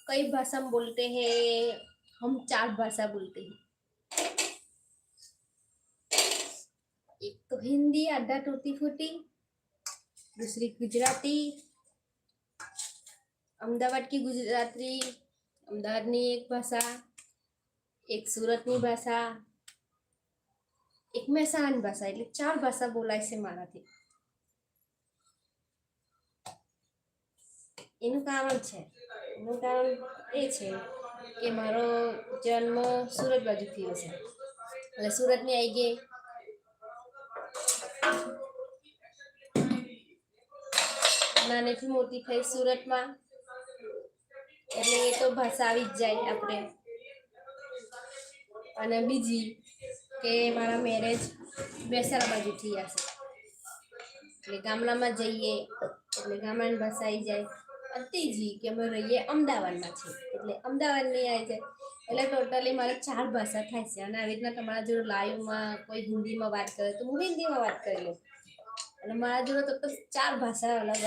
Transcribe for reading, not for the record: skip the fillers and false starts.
कई भाषा में बोलते हैं, हम 4 भाषा बोलते हैं। एक तो हिंदी आधा टूटी फूटी, दूसरी गुजराती, अमदावाद की गुजराती, अमदावादनी एक भाषा, एक सूरतनी भाषा, एक મહેસાણાની ભાષા, એટલે 4 ભાષા બોલાય છે મારાથી. એનું કારણ એ છે કે મારો જન્મ સુરત બાજુ થયો છે, એટલે સુરતની આવી ગઈ. નાનેથી મોટી થઈ સુરતમાં, એટલે એ તો ભાષા આવી જ જાય આપણે. અને બીજી કે મારા મેરેજ મહેસાણા બાજુ થયા છે, એટલે ગામડામાં જઈએ એટલે ગામડાની ભાષા આવી જાય. અને ત્રીજી કે અમે રહીએ અમદાવાદમાં છે, એટલે અમદાવાદની આવી જાય. એટલે ટોટલી મારે 4 ભાષા થાય છે. અને આવી રીતના તમારા જોડે લાઈવમાં કોઈ હિન્દીમાં વાત કરે તો હું હિન્દીમાં વાત કરી લઉં, અને મારા જોડે તો 4 ભાષા અલગ